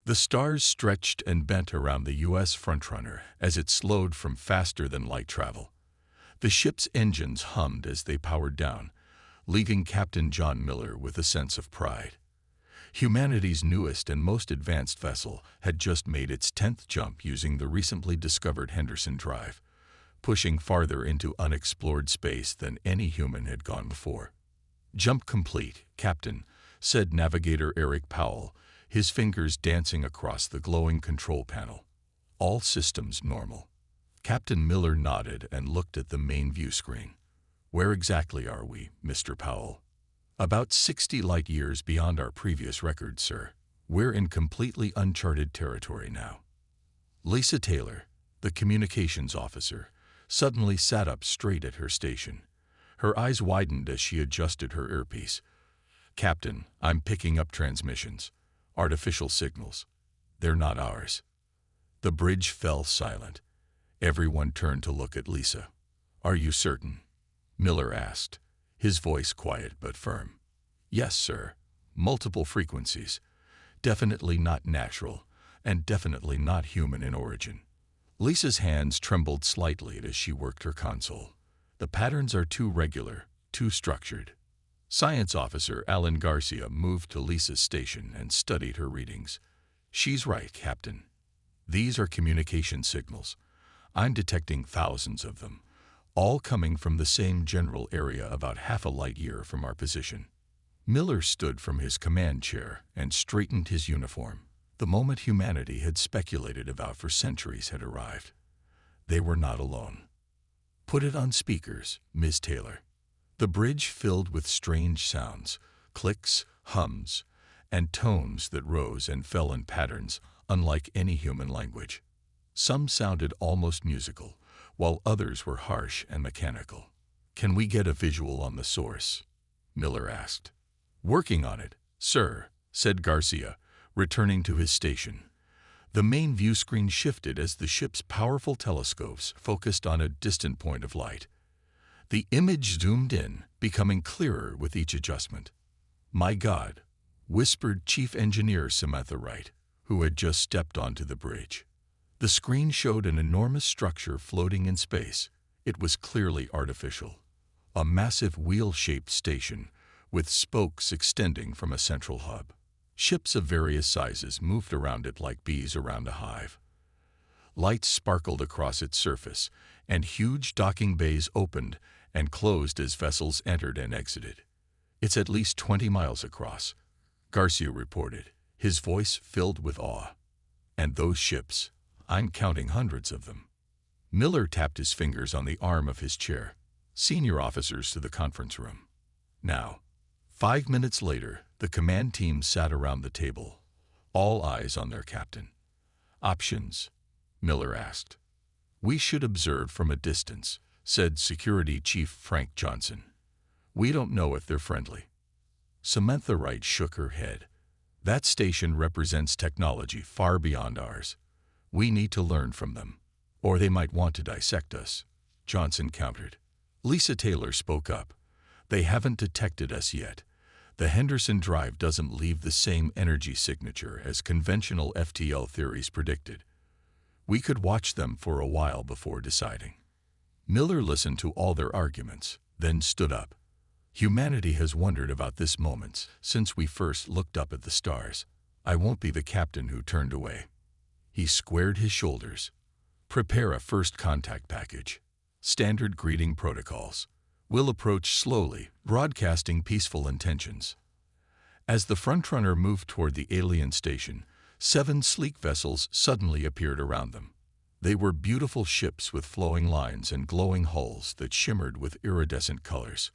The stars stretched and bent around the U.S. frontrunner as it slowed from faster-than-light travel. The ship's engines hummed as they powered down, leaving Captain John Miller with a sense of pride. Humanity's newest and most advanced vessel had just made its 10th jump using the recently discovered Henderson Drive, pushing farther into unexplored space than any human had gone before. "Jump complete, Captain," said Navigator Eric Powell, his fingers dancing across the glowing control panel. "All systems normal." Captain Miller nodded and looked at the main view screen. "Where exactly are we, Mr. Powell?" "About 60 light-years beyond our previous record, sir. We're in completely uncharted territory now." Lisa Taylor, the communications officer, suddenly sat up straight at her station. Her eyes widened as she adjusted her earpiece. "Captain, I'm picking up transmissions. Artificial signals. They're not ours." The bridge fell silent. Everyone turned to look at Lisa. "Are you certain?" Miller asked, his voice quiet but firm. "Yes, sir. Multiple frequencies. Definitely not natural, and definitely not human in origin." Lisa's hands trembled slightly as she worked her console. "The patterns are too regular, too structured." Science Officer Alan Garcia moved to Lisa's station and studied her readings. "She's right, Captain. These are communication signals. I'm detecting thousands of them, all coming from the same general area about half a light-year from our position." Miller stood from his command chair and straightened his uniform. The moment humanity had speculated about for centuries had arrived. They were not alone. "Put it on speakers, Ms. Taylor." The bridge filled with strange sounds, clicks, hums, and tones that rose and fell in patterns unlike any human language. Some sounded almost musical, while others were harsh and mechanical. "Can we get a visual on the source?" Miller asked. "Working on it, sir," said Garcia, returning to his station. The main view screen shifted as the ship's powerful telescopes focused on a distant point of light. The image zoomed in, becoming clearer with each adjustment. "My God," whispered Chief Engineer Samantha Wright, who had just stepped onto the bridge. The screen showed an enormous structure floating in space. It was clearly artificial. A massive wheel-shaped station, with spokes extending from a central hub. Ships of various sizes moved around it like bees around a hive. Lights sparkled across its surface, and huge docking bays opened and closed as vessels entered and exited. "It's at least 20 miles across," Garcia reported, his voice filled with awe. "And those ships, I'm counting hundreds of them." Miller tapped his fingers on the arm of his chair. "Senior officers to the conference room." Now, 5 minutes later, the command team sat around the table, all eyes on their captain. "Options?" Miller asked. "We should observe from a distance," said Security Chief Frank Johnson. "We don't know if they're friendly." Samantha Wright shook her head. "That station represents technology far beyond ours. We need to learn from them, or they might want to dissect us," Johnson countered. Lisa Taylor spoke up. "They haven't detected us yet. The Henderson Drive doesn't leave the same energy signature as conventional FTL theories predicted. We could watch them for a while before deciding." Miller listened to all their arguments, then stood up. "Humanity has wondered about this moment since we first looked up at the stars. I won't be the captain who turned away." He squared his shoulders. "Prepare a first contact package. Standard greeting protocols. We'll approach slowly, broadcasting peaceful intentions." As the frontrunner moved toward the alien station, 7 sleek vessels suddenly appeared around them. They were beautiful ships with flowing lines and glowing hulls that shimmered with iridescent colors.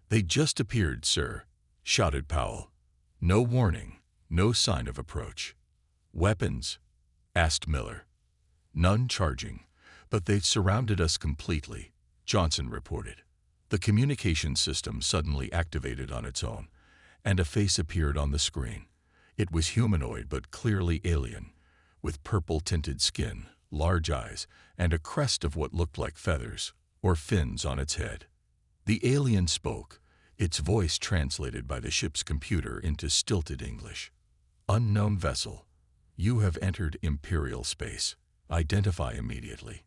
"They just appeared, sir," shouted Powell. "No warning, no sign of approach." "Weapons?" asked Miller. "None charging, but they've surrounded us completely," Johnson reported. The communication system suddenly activated on its own, and a face appeared on the screen. It was humanoid but clearly alien, with purple-tinted skin, large eyes, and a crest of what looked like feathers, or fins on its head. The alien spoke, its voice translated by the ship's computer into stilted English. "Unknown vessel. "You have entered Imperial space. Identify immediately."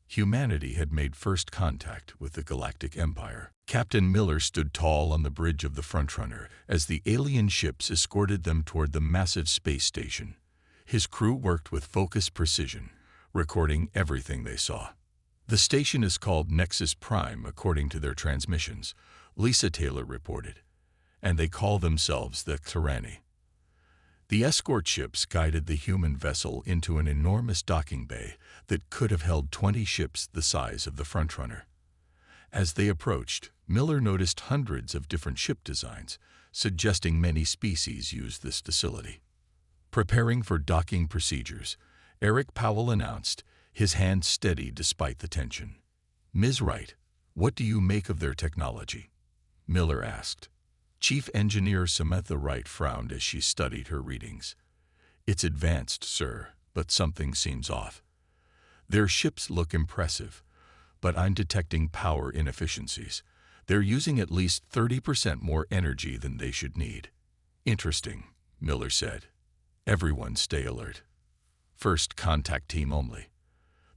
Humanity had made first contact with the Galactic Empire. Captain Miller stood tall on the bridge of the Frontrunner as the alien ships escorted them toward the massive space station. His crew worked with focused precision, recording everything they saw. "The station is called Nexus Prime according to their transmissions," Lisa Taylor reported, "and they call themselves the Tyranny." The escort ships guided the human vessel into an enormous docking bay that could have held 20 ships the size of the Frontrunner. As they approached, Miller noticed hundreds of different ship designs, suggesting many species used this facility. Preparing for docking procedures, Eric Powell announced, his hand steady despite the tension. "Ms. Wright, what do you make of their technology?" Miller asked. Chief Engineer Samantha Wright frowned as she studied her readings. "It's advanced, sir, but something seems off. Their ships look impressive, but I'm detecting power inefficiencies. They're using at least 30% more energy than they should need." "Interesting," Miller said. "Everyone stay alert. First contact team only.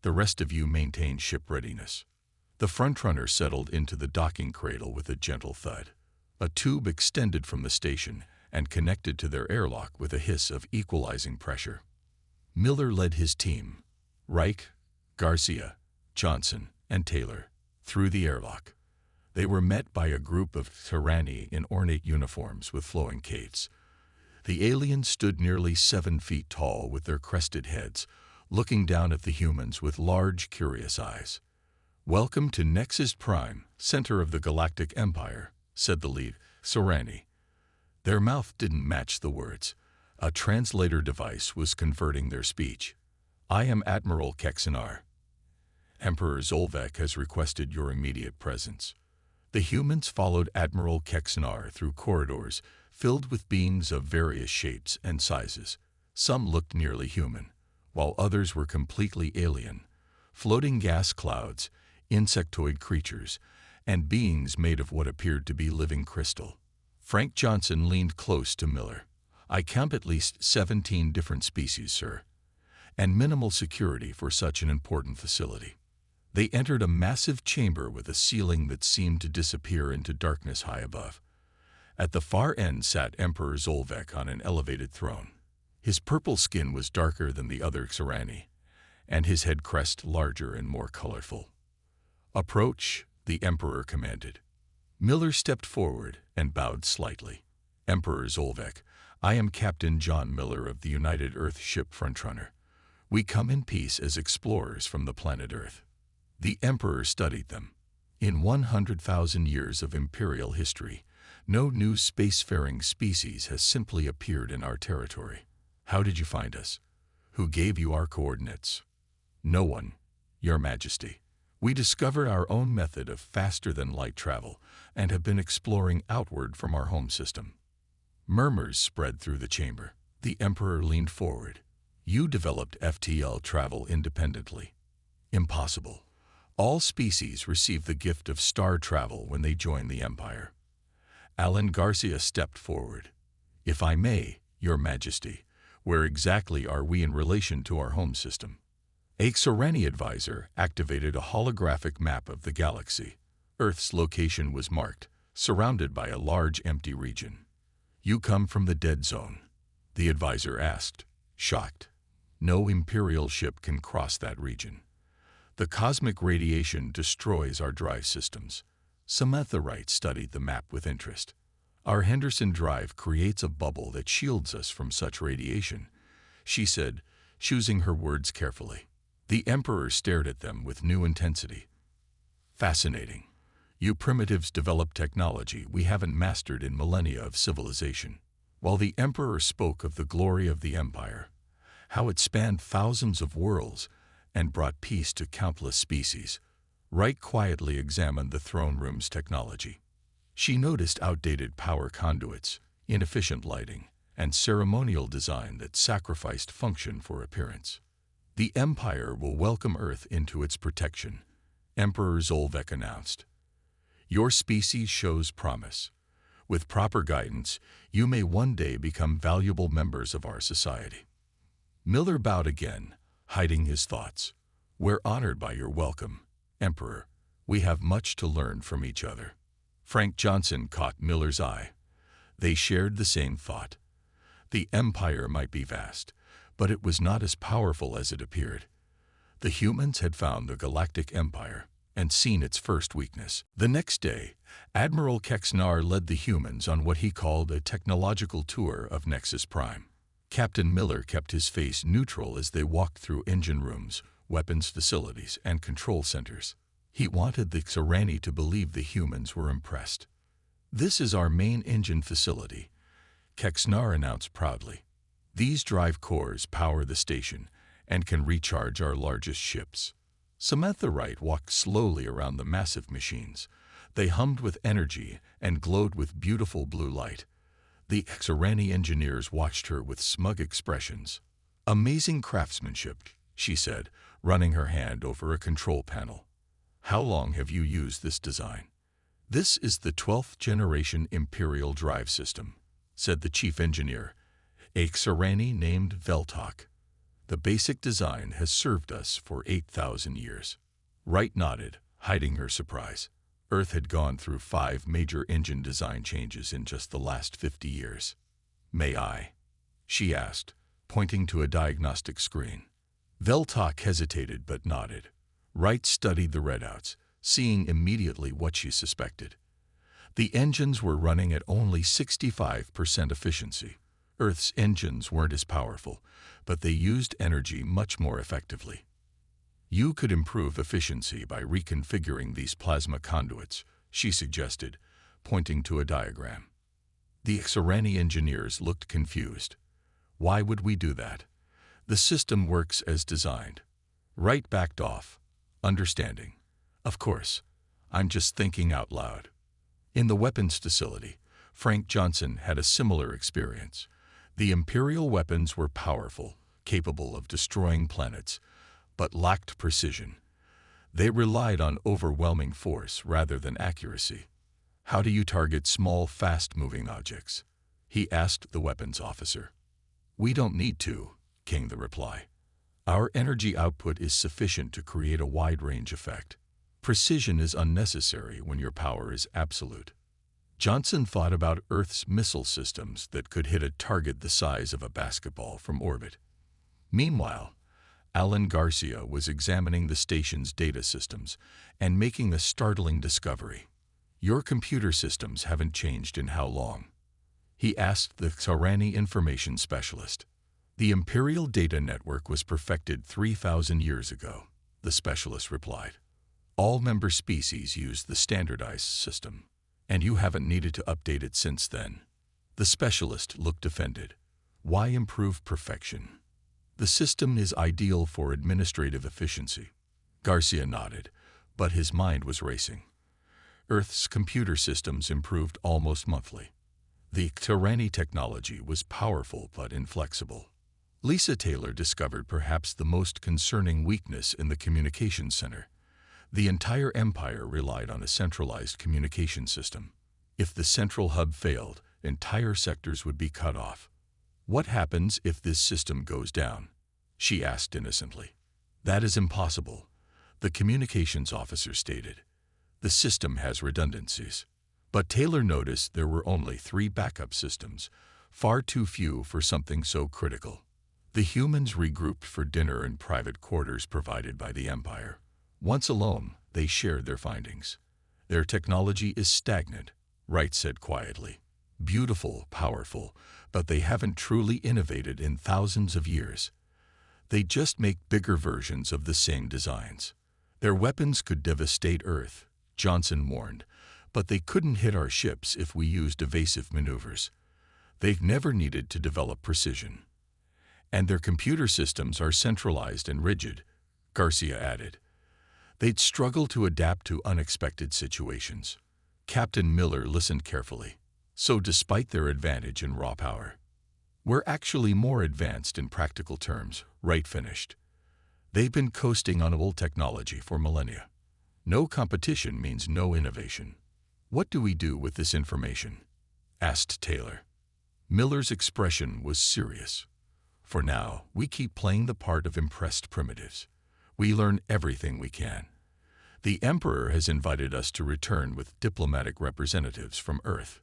The rest of you maintain ship readiness." The Frontrunner settled into the docking cradle with a gentle thud. A tube extended from the station and connected to their airlock with a hiss of equalizing pressure. Miller led his team, Reich, Garcia, Johnson, and Taylor, through the airlock. They were met by a group of Tyranny in ornate uniforms with flowing capes. The aliens stood nearly 7 feet tall with their crested heads, looking down at the humans with large, curious eyes. "Welcome to Nexus Prime, center of the Galactic Empire," said the lead, Tyranny. Their mouth didn't match the words. A translator device was converting their speech. "I am Admiral Kexanar. Emperor Zolvek has requested your immediate presence." The humans followed Admiral Kexanar through corridors filled with beings of various shapes and sizes. Some looked nearly human, while others were completely alien. Floating gas clouds, insectoid creatures, and beings made of what appeared to be living crystal. Frank Johnson leaned close to Miller. "I count at least 17 different species, sir, and minimal security for such an important facility." They entered a massive chamber with a ceiling that seemed to disappear into darkness high above. At the far end sat Emperor Zolvek on an elevated throne. His purple skin was darker than the other Tyranny, and his head crest larger and more colorful. "Approach," the Emperor commanded. Miller stepped forward and bowed slightly. "Emperor Zolvek, I am Captain John Miller of the United Earth ship Frontrunner. We come in peace as explorers from the planet Earth." The Emperor studied them. "In 100,000 years of Imperial history, no new spacefaring species has simply appeared in our territory. How did you find us? Who gave you our coordinates?" "No one, Your Majesty. We discovered our own method of faster-than-light travel and have been exploring outward from our home system." Murmurs spread through the chamber. The Emperor leaned forward. "You developed FTL travel independently." "Impossible. All species receive the gift of star travel when they join the Empire." Alan Garcia stepped forward. "If I may, Your Majesty, where exactly are we in relation to our home system?" A Tyranny advisor activated a holographic map of the galaxy. Earth's location was marked, surrounded by a large empty region. "You come from the dead zone?" the advisor asked, shocked. "No Imperial ship can cross that region. The cosmic radiation destroys our drive systems." Samantha Wright studied the map with interest. "Our Henderson drive creates a bubble that shields us from such radiation," she said, choosing her words carefully. The Emperor stared at them with new intensity. "Fascinating. You primitives develop technology we haven't mastered in millennia of civilization." While the Emperor spoke of the glory of the Empire, how it spanned thousands of worlds and brought peace to countless species, Wright quietly examined the throne room's technology. She noticed outdated power conduits, inefficient lighting, and ceremonial design that sacrificed function for appearance. "The Empire will welcome Earth into its protection," Emperor Zolvek announced. "Your species shows promise. With proper guidance, you may one day become valuable members of our society." Miller bowed again, hiding his thoughts. "We're honored by your welcome, Emperor. We have much to learn from each other." Frank Johnson caught Miller's eye. They shared the same thought. The Empire might be vast, but it was not as powerful as it appeared. The humans had found the Galactic Empire and seen its first weakness. The next day, Admiral Kexnar led the humans on what he called a technological tour of Nexus Prime. Captain Miller kept his face neutral as they walked through engine rooms, weapons facilities, and control centers. He wanted the Xorani to believe the humans were impressed. "This is our main engine facility," Kexnar announced proudly. "These drive cores power the station and can recharge our largest ships." Samantha Wright walked slowly around the massive machines. They hummed with energy and glowed with beautiful blue light. The Xorani engineers watched her with smug expressions. "Amazing craftsmanship," she said, running her hand over a control panel. "How long have you used this design?" "This is the 12th generation Imperial drive system," said the chief engineer, a Xorani named Veltok. "The basic design has served us for 8,000 years." Wright nodded, hiding her surprise. Earth had gone through 5 major engine design changes in just the last 50 years. "May I?" she asked, pointing to a diagnostic screen. Veltok hesitated but nodded. Wright studied the readouts, seeing immediately what she suspected. The engines were running at only 65% efficiency. Earth's engines weren't as powerful, but they used energy much more effectively. "You could improve efficiency by reconfiguring these plasma conduits," she suggested, pointing to a diagram. The Xorani engineers looked confused. "Why would we do that? The system works as designed." Wright backed off, understanding. "Of course, I'm just thinking out loud." In the weapons facility, Frank Johnson had a similar experience. The Imperial weapons were powerful, capable of destroying planets, but lacked precision. They relied on overwhelming force rather than accuracy. "How do you target small, fast-moving objects?" he asked the weapons officer. "We don't need to," came the reply. "Our energy output is sufficient to create a wide-range effect. Precision is unnecessary when your power is absolute." Johnson thought about Earth's missile systems that could hit a target the size of a basketball from orbit. Meanwhile, Alan Garcia was examining the station's data systems and making a startling discovery. "Your computer systems haven't changed in how long?" he asked the Xorani information specialist. "The Imperial Data Network was perfected 3,000 years ago," the specialist replied. "All member species use the standardized system, and you haven't needed to update it since then." The specialist looked offended. "Why improve perfection? The system is ideal for administrative efficiency." Garcia nodded, but his mind was racing. Earth's computer systems improved almost monthly. The Xorani technology was powerful but inflexible. Lisa Taylor discovered perhaps the most concerning weakness in the communications center. The entire empire relied on a centralized communication system. If the central hub failed, entire sectors would be cut off. "What happens if this system goes down?" she asked innocently. "That is impossible," the communications officer stated. "The system has redundancies." But Taylor noticed there were only 3 backup systems, far too few for something so critical. The humans regrouped for dinner in private quarters provided by the Empire. Once alone, they shared their findings. "Their technology is stagnant," Wright said quietly. "Beautiful, powerful, but they haven't truly innovated in thousands of years. They just make bigger versions of the same designs." "Their weapons could devastate Earth," Johnson warned, "but they couldn't hit our ships if we used evasive maneuvers. They've never needed to develop precision. And their computer systems are centralized and rigid," Garcia added. "They'd struggle to adapt to unexpected situations." Captain Miller listened carefully. "So despite their advantage in raw power, we're actually more advanced in practical terms," Wright finished. "They've been coasting on old technology for millennia. No competition means no innovation." "What do we do with this information?" asked Taylor. Miller's expression was serious. For now, we keep playing the part of impressed primitives. We learn everything we can. The Emperor has invited us to return with diplomatic representatives from Earth.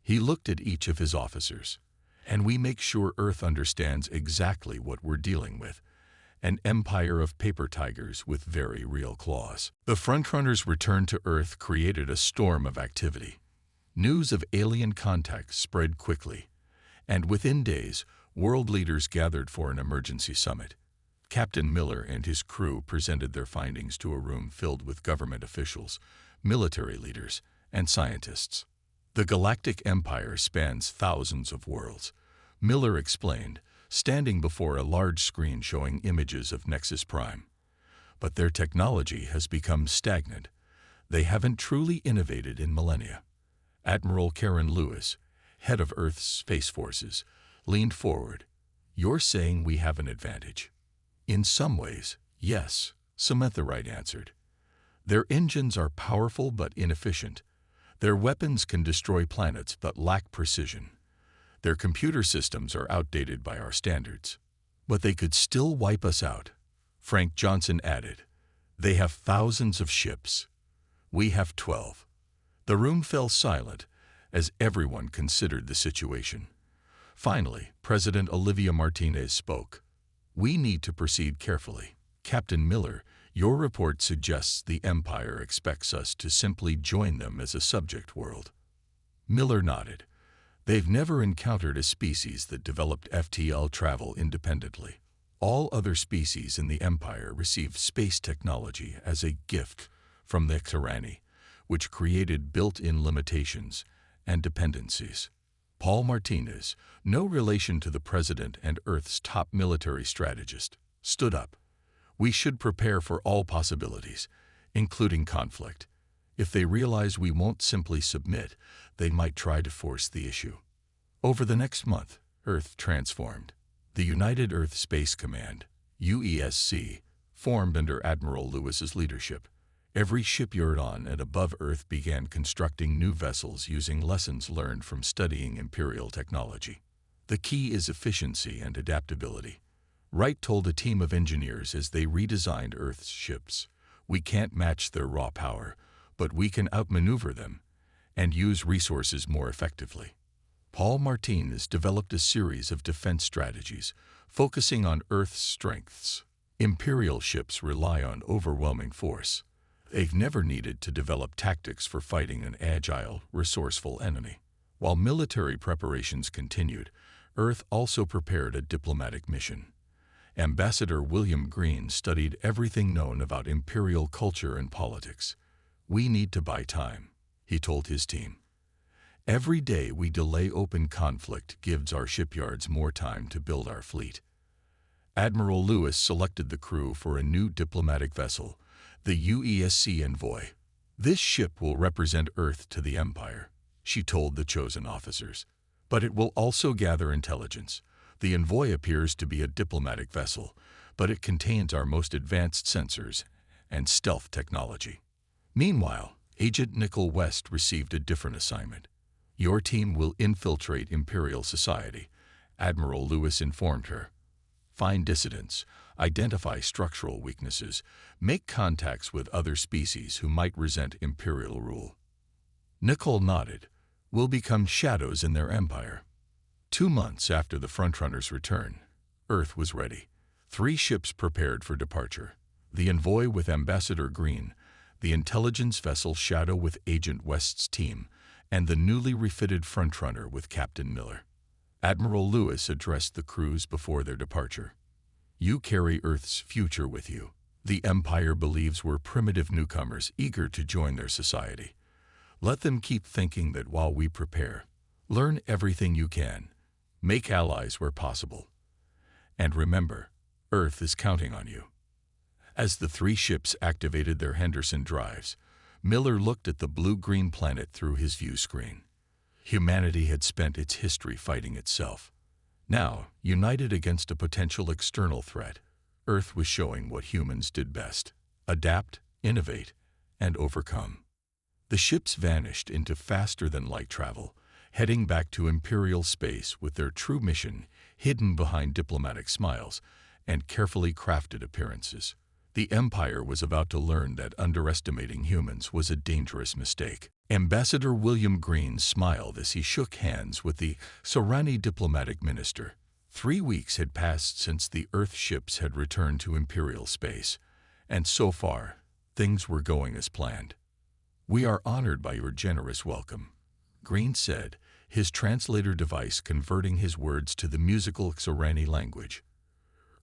He looked at each of his officers, and we make sure Earth understands exactly what we're dealing with. An empire of paper tigers with very real claws. The Frontrunners' return to Earth created a storm of activity. News of alien contacts spread quickly, and within days, world leaders gathered for an emergency summit. Captain Miller and his crew presented their findings to a room filled with government officials, military leaders, and scientists. The Galactic Empire spans thousands of worlds, Miller explained, standing before a large screen showing images of Nexus Prime. But their technology has become stagnant. They haven't truly innovated in millennia. Admiral Karen Lewis, head of Earth's Space Forces, leaned forward. "You're saying we have an advantage?" "In some ways, yes," Samantha Wright answered. "Their engines are powerful but inefficient. Their weapons can destroy planets but lack precision. Their computer systems are outdated by our standards. But they could still wipe us out," Frank Johnson added. "They have thousands of ships. We have 12. The room fell silent as everyone considered the situation. Finally, President Olivia Martinez spoke. "We need to proceed carefully. Captain Miller, your report suggests the Empire expects us to simply join them as a subject world." Miller nodded. "They've never encountered a species that developed FTL travel independently. All other species in the Empire received space technology as a gift from the tyranny, which created built-in limitations and dependencies." Paul Martinez, no relation to the President and Earth's top military strategist, stood up. "We should prepare for all possibilities, including conflict. If they realize we won't simply submit, they might try to force the issue." Over the next month, Earth transformed. The United Earth Space Command, UESC, formed under Admiral Lewis's leadership. Every shipyard on and above Earth began constructing new vessels using lessons learned from studying Imperial technology. "The key is efficiency and adaptability," Wright told a team of engineers as they redesigned Earth's ships. "We can't match their raw power, but we can outmaneuver them and use resources more effectively." Paul Martinez developed a series of defense strategies, focusing on Earth's strengths. Imperial ships rely on overwhelming force. They've never needed to develop tactics for fighting an agile, resourceful enemy. While military preparations continued, Earth also prepared a diplomatic mission. Ambassador William Green studied everything known about Imperial culture and politics. "We need to buy time," he told his team. "Every day we delay open conflict gives our shipyards more time to build our fleet." Admiral Lewis selected the crew for a new diplomatic vessel, the UESC Envoy. "This ship will represent Earth to the Empire," she told the chosen officers. "But it will also gather intelligence. The Envoy appears to be a diplomatic vessel, but it contains our most advanced sensors and stealth technology." Meanwhile, Agent Nicole West received a different assignment. "Your team will infiltrate Imperial society," Admiral Lewis informed her. "Find dissidents, identify structural weaknesses, make contacts with other species who might resent Imperial rule." Nicole nodded. "We'll become shadows in their empire." 2 months after the Frontrunners' return, Earth was ready. 3 ships prepared for departure. The Envoy with Ambassador Green, the intelligence vessel Shadow with Agent West's team, and the newly refitted Frontrunner with Captain Miller. Admiral Lewis addressed the crews before their departure. "You carry Earth's future with you. The Empire believes we're primitive newcomers eager to join their society. Let them keep thinking that while we prepare. Learn everything you can. Make allies where possible. And remember, Earth is counting on you." As the 3 ships activated their Henderson drives, Miller looked at the blue-green planet through his view screen. Humanity had spent its history fighting itself. Now, united against a potential external threat, Earth was showing what humans did best: adapt, innovate, and overcome. The ships vanished into faster-than-light travel, heading back to Imperial space with their true mission hidden behind diplomatic smiles and carefully crafted appearances. The Empire was about to learn that underestimating humans was a dangerous mistake. Ambassador William Green smiled as he shook hands with the Sorani diplomatic minister. 3 weeks had passed since the Earth ships had returned to Imperial space, and so far, things were going as planned. "We are honored by your generous welcome," Green said, his translator device converting his words to the musical Sorani language.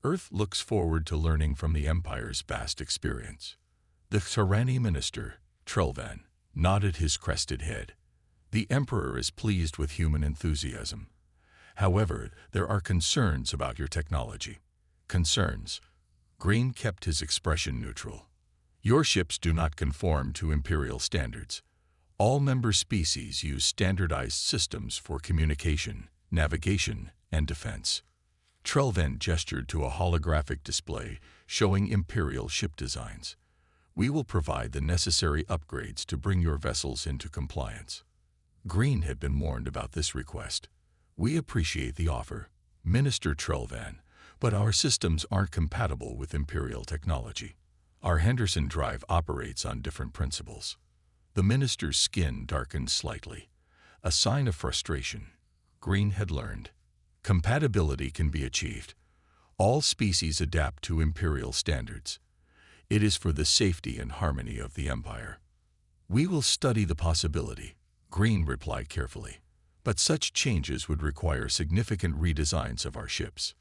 "Earth looks forward to learning from the Empire's vast experience." The Sorani minister, Trelvan, nodded his crested head. "The Emperor is pleased with human enthusiasm. However, there are concerns about your technology." "Concerns?" Green kept his expression neutral. "Your ships do not conform to Imperial standards. All member species use standardized systems for communication, navigation, and defense." Trelvan gestured to a holographic display showing Imperial ship designs. "We will provide the necessary upgrades to bring your vessels into compliance." Green had been warned about this request. "We appreciate the offer, Minister Trelvan, but our systems aren't compatible with Imperial technology. Our Henderson drive operates on different principles." The minister's skin darkened slightly, a sign of frustration. Green had learned. Compatibility can be achieved. All species adapt to Imperial standards. It is for the safety and harmony of the Empire. "We will study the possibility," Green replied carefully, "but such changes would require significant redesigns of our ships."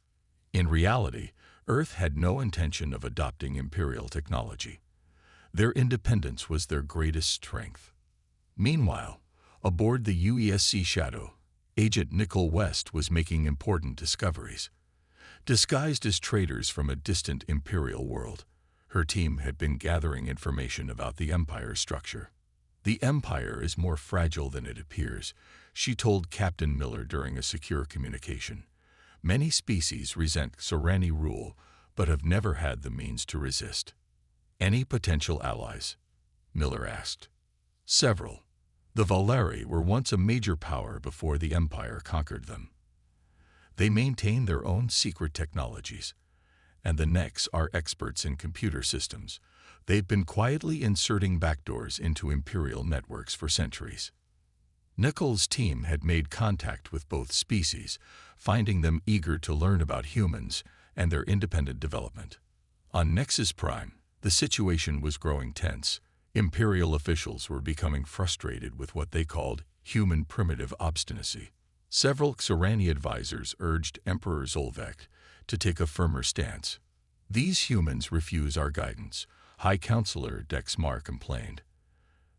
In reality, Earth had no intention of adopting Imperial technology. Their independence was their greatest strength. Meanwhile, aboard the UESC Shadow, Agent Nicole West was making important discoveries. Disguised as traders from a distant Imperial world, her team had been gathering information about the Empire's structure. "The Empire is more fragile than it appears," she told Captain Miller during a secure communication. "Many species resent Sorani rule, but have never had the means to resist." "Any potential allies?" Miller asked. "Several. The Valeri were once a major power before the Empire conquered them. They maintain their own secret technologies, and the Nex are experts in computer systems. They've been quietly inserting backdoors into Imperial networks for centuries." Nicole's team had made contact with both species, finding them eager to learn about humans and their independent development. On Nexus Prime, the situation was growing tense. Imperial officials were becoming frustrated with what they called human primitive obstinacy. Several Sorani advisors urged Emperor Zolvek to take a firmer stance. "These humans refuse our guidance," High Counselor Dexmar complained.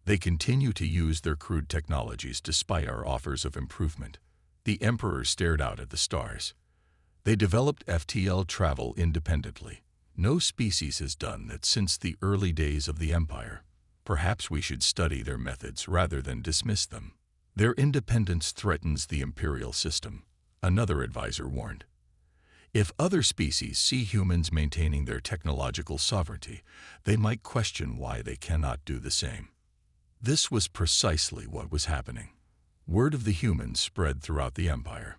"They continue to use their crude technologies despite our offers of improvement." The Emperor stared out at the stars. "They developed FTL travel independently. No species has done that since the early days of the Empire. Perhaps we should study their methods rather than dismiss them. Their independence threatens the Imperial system," another advisor warned. "If other species see humans maintaining their technological sovereignty, they might question why they cannot do the same." This was precisely what was happening. Word of the humans spread throughout the Empire.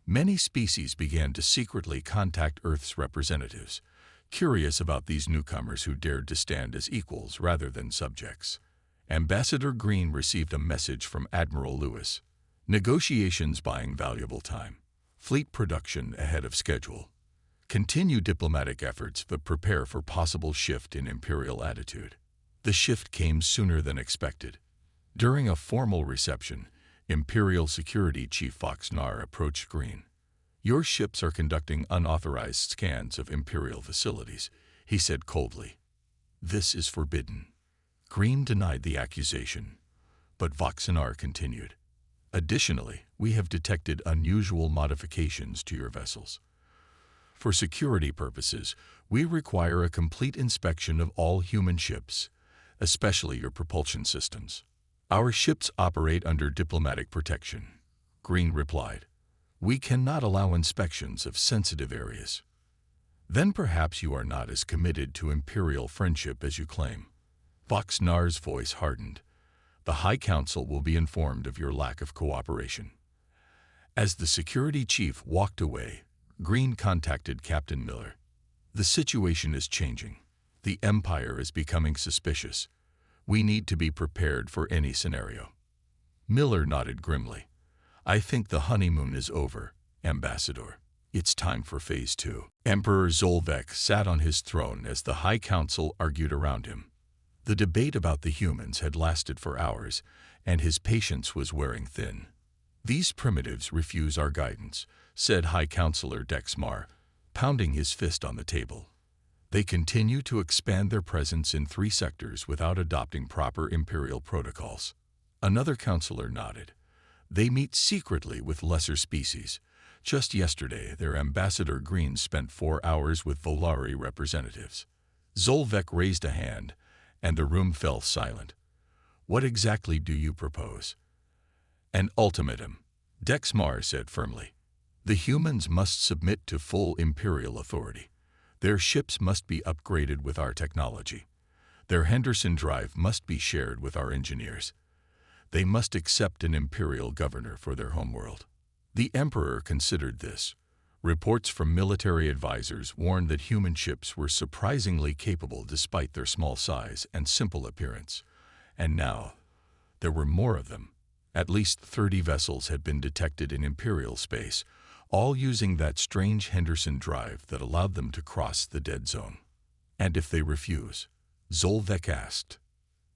Many species began to secretly contact Earth's representatives, curious about these newcomers who dared to stand as equals rather than subjects. Ambassador Green received a message from Admiral Lewis. "Negotiations buying valuable time. Fleet production ahead of schedule. Continue diplomatic efforts but prepare for possible shift in Imperial attitude." The shift came sooner than expected. During a formal reception, Imperial Security Chief Voxnar approached Green. "Your ships are conducting unauthorized scans of Imperial facilities," he said coldly. "This is forbidden." Green denied the accusation, but Voxnar continued. "Additionally, we have detected unusual modifications to your vessels. For security purposes, we require a complete inspection of all human ships, especially your propulsion systems." "Our ships operate under diplomatic protection," Green replied. "We cannot allow inspections of sensitive areas." "Then perhaps you are not as committed to Imperial friendship as you claim." Voxnar's voice hardened. The High Council will be informed of your lack of cooperation." As the security chief walked away, Green contacted Captain Miller. "The situation is changing. The Empire is becoming suspicious. We need to be prepared for any scenario." Miller nodded grimly. "I think the honeymoon is over, Ambassador. It's time for Phase 2. Emperor Zolvek sat on his throne as the High Council argued around him. The debate about the humans had lasted for hours, and his patience was wearing thin. "These primitives refuse our guidance," said High Counselor Dexmar, pounding his fist on the table. "They continue to expand their presence in 3 sectors without adopting proper Imperial protocols." Another counselor nodded. "They meet secretly with lesser species. Just yesterday, their Ambassador Green spent 4 hours with Volari representatives." Zolvek raised a hand, and the room fell silent. "What exactly do you propose?" "An ultimatum," Dexmar said firmly. "The humans must submit to full Imperial authority. Their ships must be upgraded with our technology. Their Henderson drive must be shared with our engineers. They must accept an Imperial governor for their homeworld." The Emperor considered this. Reports from military advisors warned that human ships were surprisingly capable despite their small size and simple appearance. And now, there were more of them. At least 30 vessels had been detected in Imperial space, all using that strange Henderson drive that allowed them to cross the dead zone. "And if they refuse?" Zolvek asked.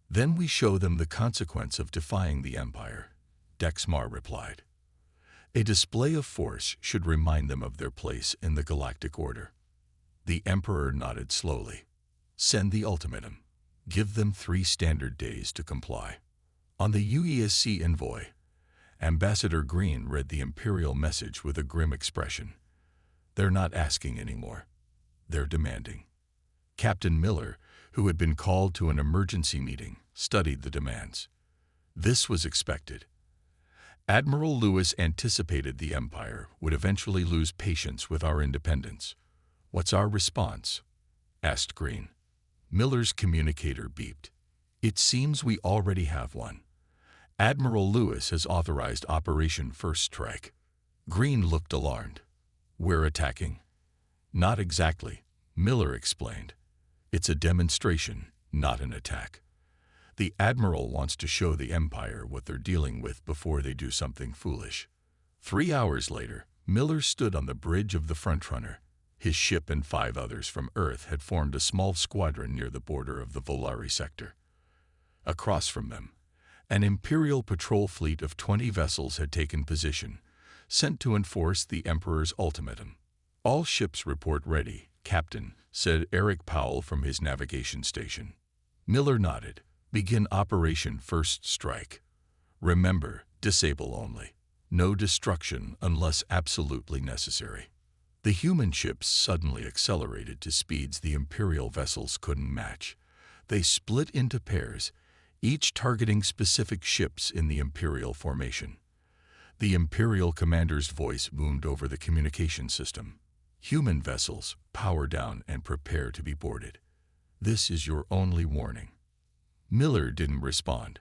"Then we show them the consequence of defying the Empire," Dexmar replied. "A display of force should remind them of their place in the galactic order." The Emperor nodded slowly. "Send the ultimatum. Give them 3 standard days to comply." On the UESC envoy, Ambassador Green read the Imperial message with a grim expression. "They're not asking anymore. They're demanding." Captain Miller, who had been called to an emergency meeting, studied the demands. This was expected. Admiral Lewis anticipated the Empire would eventually lose patience with our independence. "What's our response?" asked Green. Miller's communicator beeped. "It seems we already have one. Admiral Lewis has authorized Operation First Strike." Green looked alarmed. "We're attacking?" "Not exactly," Miller explained. "It's a demonstration, not an attack. The Admiral wants to show the Empire what they're dealing with before they do something foolish." 3 hours later, Miller stood on the bridge of the Frontrunner. His ship and 5 others from Earth had formed a small squadron near the border of the Volari sector. Across from them, an Imperial patrol fleet of 20 vessels had taken position, sent to enforce the Emperor's ultimatum. "All ships report ready, Captain," said Eric Powell from his navigation station. Miller nodded. "Begin Operation First Strike. Remember, disable only. No destruction unless absolutely necessary." The human ships suddenly accelerated to speeds the Imperial vessels couldn't match. They split into pairs, each targeting specific ships in the Imperial formation. The Imperial commander's voice boomed over the communication system. "Human vessels, power down and prepare to be boarded. This is your only warning." Miller didn't respond.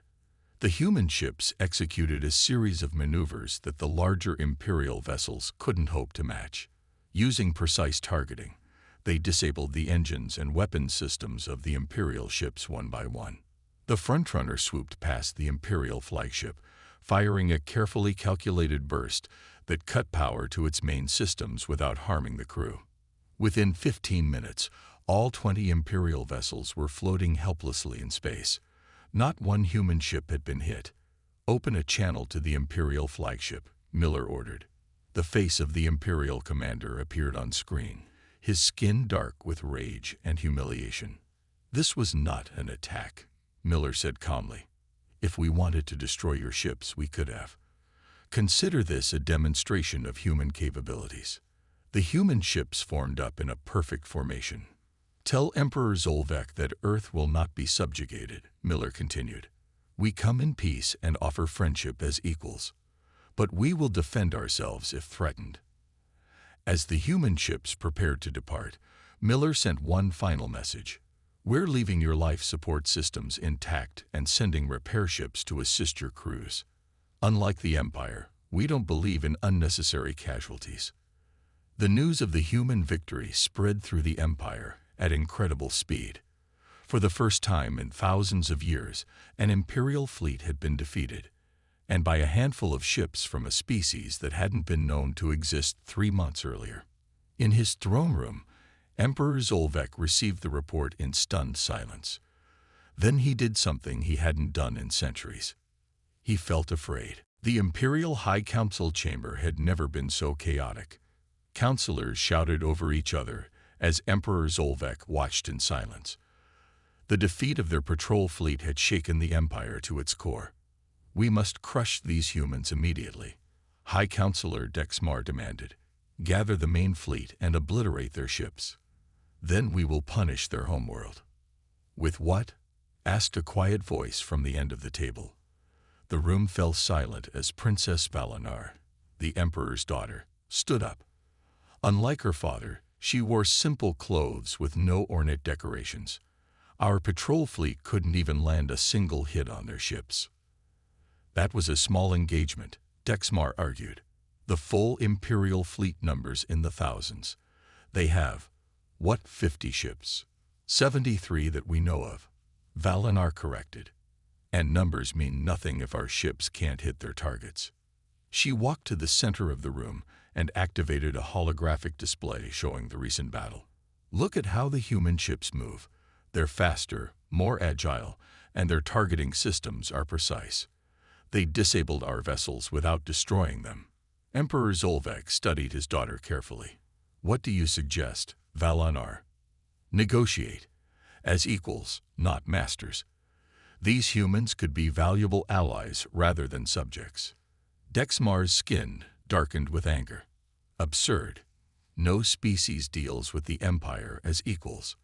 The human ships executed a series of maneuvers that the larger Imperial vessels couldn't hope to match. Using precise targeting, they disabled the engines and weapons systems of the Imperial ships one by one. The Frontrunner swooped past the Imperial flagship, firing a carefully calculated burst that cut power to its main systems without harming the crew. Within 15 minutes, all 20 Imperial vessels were floating helplessly in space. Not one human ship had been hit. "Open a channel to the Imperial flagship," Miller ordered. The face of the Imperial commander appeared on screen, his skin dark with rage and humiliation. "This was not an attack," Miller said calmly. "If we wanted to destroy your ships, we could have. Consider this a demonstration of human capabilities." The human ships formed up in a perfect formation. "Tell Emperor Zolvek that Earth will not be subjugated," Miller continued. "We come in peace and offer friendship as equals. But we will defend ourselves if threatened." As the human ships prepared to depart, Miller sent one final message. We're leaving your life support systems intact and sending repair ships to assist your crews. Unlike the Empire, we don't believe in unnecessary casualties. The news of the human victory spread through the Empire at incredible speed. For the first time in thousands of years, an Imperial fleet had been defeated, and by a handful of ships from a species that hadn't been known to exist 3 months earlier. In his throne room, Emperor Zolvek received the report in stunned silence. Then he did something he hadn't done in centuries. He felt afraid. The Imperial High Council chamber had never been so chaotic. Counselors shouted over each other as Emperor Zolvek watched in silence. The defeat of their patrol fleet had shaken the Empire to its core. We must crush these humans immediately, High Counselor Dexmar demanded. Gather the main fleet and obliterate their ships. Then we will punish their homeworld. With what? Asked a quiet voice from the end of the table. The room fell silent as Princess Valinar, the Emperor's daughter, stood up. Unlike her father, she wore simple clothes with no ornate decorations. Our patrol fleet couldn't even land a single hit on their ships. That was a small engagement, Dexmar argued. The full Imperial fleet numbers in the thousands. They have, 50 ships? 73 that we know of, Valinar corrected. And numbers mean nothing if our ships can't hit their targets. She walked to the center of the room and activated a holographic display showing the recent battle. Look at how the human ships move. They're faster, more agile, and their targeting systems are precise. They disabled our vessels without destroying them. Emperor Zolvek studied his daughter carefully. What do you suggest, Valinar? Negotiate. As equals, not masters. These humans could be valuable allies rather than subjects. Dexmar's skin darkened with anger. Absurd. No species deals with the Empire as equals.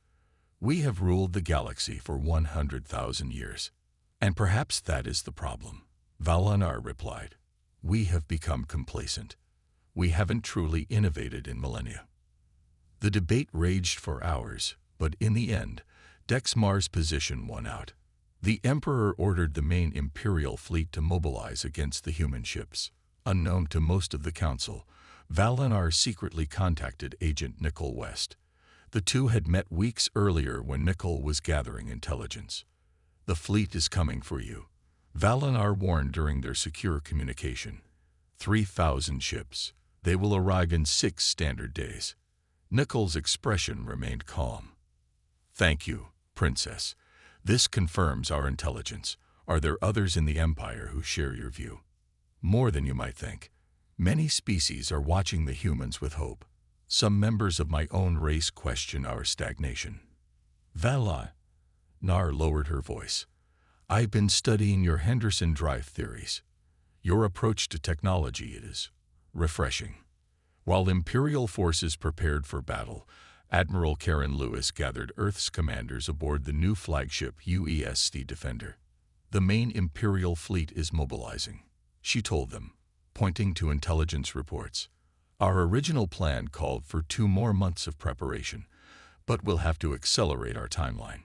We have ruled the galaxy for 100,000 years. And perhaps that is the problem, Valinar replied. We have become complacent. We haven't truly innovated in millennia. The debate raged for hours, but in the end, Dexmar's position won out. The Emperor ordered the main Imperial fleet to mobilize against the human ships. Unknown to most of the Council, Valinar secretly contacted Agent Nicol West. The two had met weeks earlier when Nicol was gathering intelligence. The fleet is coming for you, Valinar warned during their secure communication. 3,000 ships. They will arrive in 6 standard days. Nicol's expression remained calm. Thank you, Princess. This confirms our intelligence. Are there others in the Empire who share your view? More than you might think. Many species are watching the humans with hope. Some members of my own race question our stagnation. Valinar lowered her voice. I've been studying your Henderson drive theories. Your approach to technology is refreshing. While Imperial forces prepared for battle, Admiral Karen Lewis gathered Earth's commanders aboard the new flagship UES Defender. The main Imperial fleet is mobilizing, she told them, pointing to intelligence reports. Our original plan called for 2 more months of preparation, but we'll have to accelerate our timeline.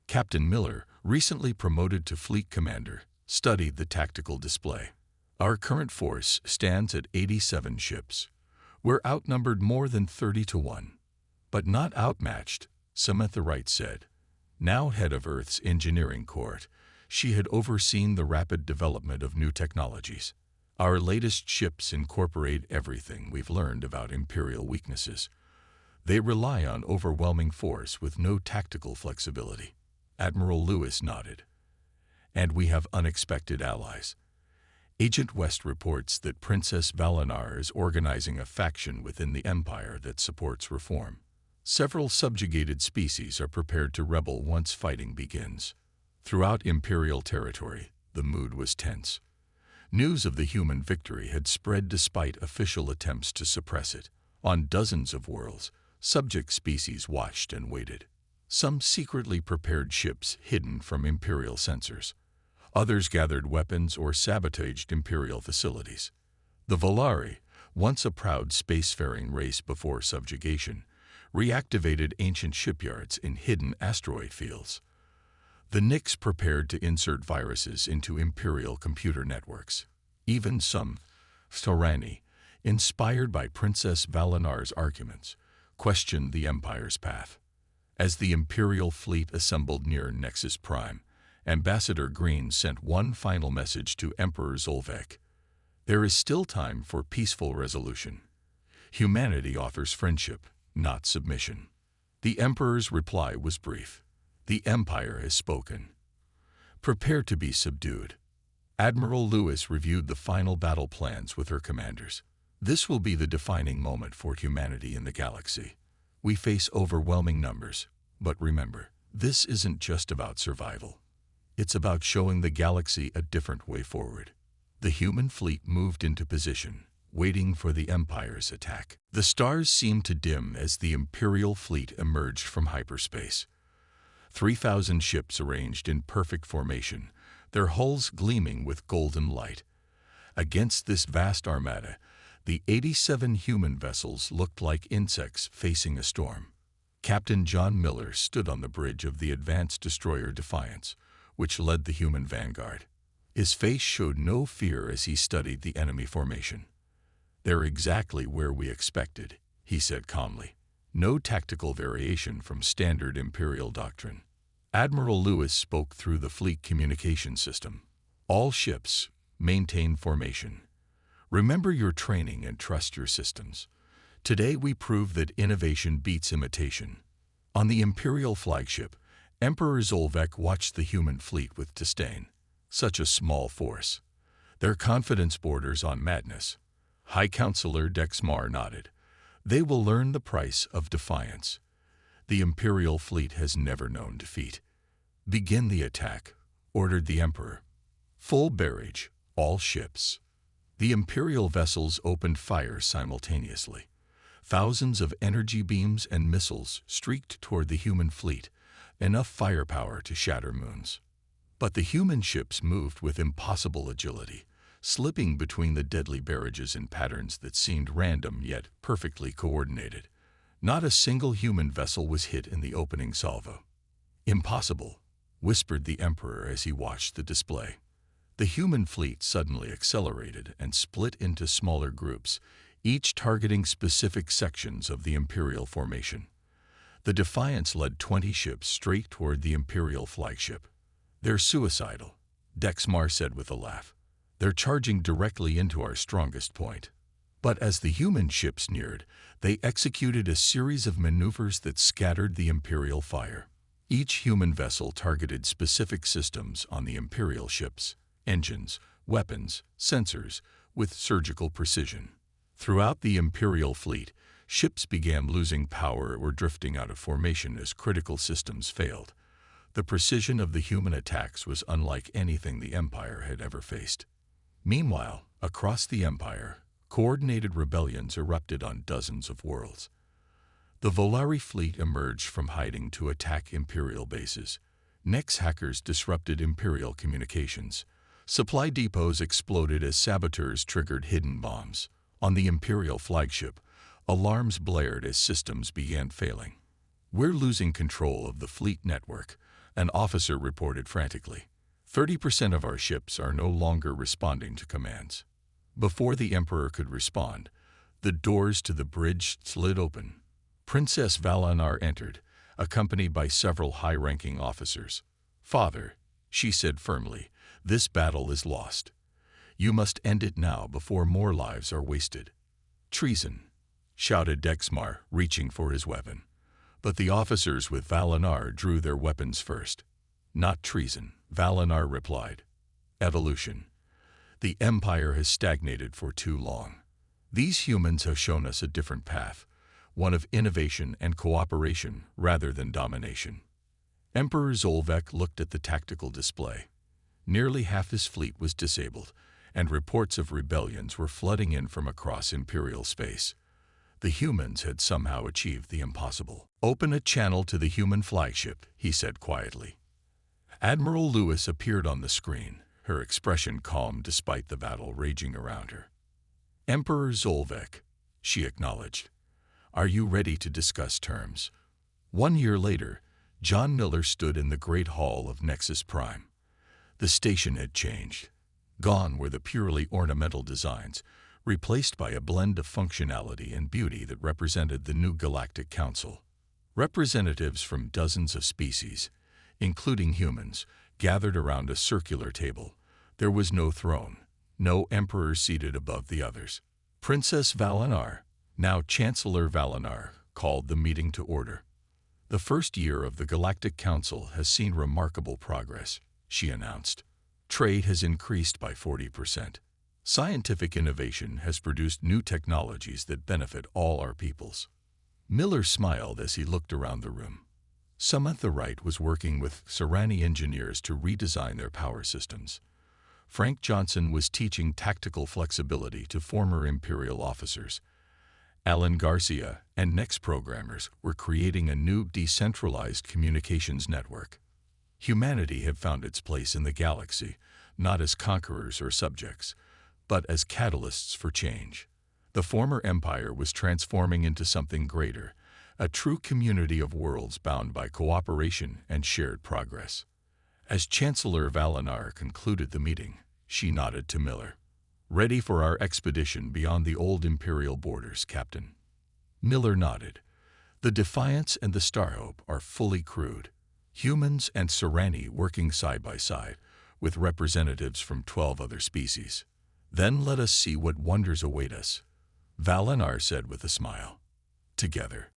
Captain Miller, recently promoted to fleet commander, studied the tactical display. Our current force stands at 87 ships. We're outnumbered more than 30 to 1. But not outmatched, Samantha Wright said. Now head of Earth's engineering court, she had overseen the rapid development of new technologies. Our latest ships incorporate everything we've learned about Imperial weaknesses. They rely on overwhelming force with no tactical flexibility. Admiral Lewis nodded. And we have unexpected allies. Agent West reports that Princess Valinar is organizing a faction within the Empire that supports reform. Several subjugated species are prepared to rebel once fighting begins. Throughout Imperial territory, the mood was tense. News of the human victory had spread despite official attempts to suppress it. On dozens of worlds, subject species watched and waited. Some secretly prepared ships hidden from Imperial sensors. Others gathered weapons or sabotaged Imperial facilities. The Volari, once a proud spacefaring race before subjugation, reactivated ancient shipyards in hidden asteroid fields. The Nix prepared to insert viruses into Imperial computer networks. Even some Storani, inspired by Princess Valinar's arguments, questioned the Empire's path. As the Imperial fleet assembled near Nexus Prime, Ambassador Green sent one final message to Emperor Zolvek. There is still time for peaceful resolution. Humanity offers friendship, not submission. The Emperor's reply was brief. The Empire has spoken. Prepare to be subdued. Admiral Lewis reviewed the final battle plans with her commanders. This will be the defining moment for humanity in the galaxy. We face overwhelming numbers, but remember, this isn't just about survival. It's about showing the galaxy a different way forward. The human fleet moved into position, waiting for the Empire's attack. The stars seemed to dim as the Imperial fleet emerged from hyperspace. 3,000 ships arranged in perfect formation, their hulls gleaming with golden light. Against this vast armada, the 87 human vessels looked like insects facing a storm. Captain John Miller stood on the bridge of the advanced destroyer Defiance, which led the human vanguard. His face showed no fear as he studied the enemy formation. "They're exactly where we expected," he said calmly. "No tactical variation from standard Imperial doctrine." Admiral Lewis spoke through the fleet communication system. "All ships, maintain formation. Remember your training and trust your systems. Today we prove that innovation beats imitation." On the Imperial flagship, Emperor Zolvek watched the human fleet with disdain. Such a small force. Their confidence borders on madness. High Counselor Dexmar nodded. "They will learn the price of defiance. The Imperial fleet has never known defeat." "Begin the attack," ordered the Emperor. "Full barrage, all ships." The Imperial vessels opened fire simultaneously. Thousands of energy beams and missiles streaked toward the human fleet, enough firepower to shatter moons. But the human ships moved with impossible agility, slipping between the deadly barrages in patterns that seemed random yet perfectly coordinated. Not a single human vessel was hit in the opening salvo. "Impossible," whispered the Emperor as he watched the display. The human fleet suddenly accelerated and split into smaller groups, each targeting specific sections of the Imperial formation. The Defiance led 20 ships straight toward the Imperial flagship. "They're suicidal," Dexmar said with a laugh. "They're charging directly into our strongest point." But as the human ships neared, they executed a series of maneuvers that scattered the Imperial fire. Each human vessel targeted specific systems on the Imperial ships, engines, weapons, sensors, with surgical precision. Throughout the Imperial fleet, ships began losing power or drifting out of formation as critical systems failed. The precision of the human attacks was unlike anything the Empire had ever faced. Meanwhile, across the Empire, coordinated rebellions erupted on dozens of worlds. The Volari fleet emerged from hiding to attack Imperial bases. Nex hackers disrupted Imperial communications. Supply depots exploded as saboteurs triggered hidden bombs. On the Imperial flagship, alarms blared as systems began failing. "We're losing control of the fleet network," an officer reported frantically. 30% of our ships are no longer responding to commands." Before the Emperor could respond, the doors to the bridge slid open. Princess Valinar entered, accompanied by several high-ranking officers. "Father," she said firmly, "this battle is lost. You must end it now before more lives are wasted." "Treason," shouted Dexmar, reaching for his weapon. But the officers with Valinar drew their weapons first. "Not treason," Valinar replied. "Evolution. The Empire has stagnated for too long. These humans have shown us a different path, one of innovation and cooperation rather than domination." Emperor Zolvek looked at the tactical display. Nearly half his fleet was disabled, and reports of rebellions were flooding in from across Imperial space. The humans had somehow achieved the impossible. "Open a channel to the human flagship," he said quietly. Admiral Lewis appeared on the screen, her expression calm despite the battle raging around her. "Emperor Zolvek," she acknowledged. Are you ready to discuss terms? 1 year later, John Miller stood in the Great Hall of Nexus Prime. The station had changed. Gone were the purely ornamental designs, replaced by a blend of functionality and beauty that represented the new Galactic Council. Representatives from dozens of species, including humans, gathered around a circular table. There was no throne, no emperor seated above the others. Princess Valinar, now Chancellor Valinar, called the meeting to order. The first year of the Galactic Council has seen remarkable progress, she announced. Trade has increased by 40%. Scientific innovation has produced new technologies that benefit all our peoples. Miller smiled as he looked around the room. Samantha Wright was working with Serani engineers to redesign their power systems. Frank Johnson was teaching tactical flexibility to former Imperial officers. Alan Garcia and Next programmers were creating a new decentralized communications network. Humanity had found its place in the galaxy, not as conquerors or subjects, but as catalysts for change. The former empire was transforming into something greater, a true community of worlds bound by cooperation and shared progress. As Chancellor Valinar concluded the meeting, she nodded to Miller. Ready for our expedition beyond the old Imperial borders, Captain. Miller nodded. The Defiance and the Starhope are fully crewed. Humans and Serani working side by side, with representatives from 12 other species. Then let us see what wonders await us, Valinar said with a smile. Together,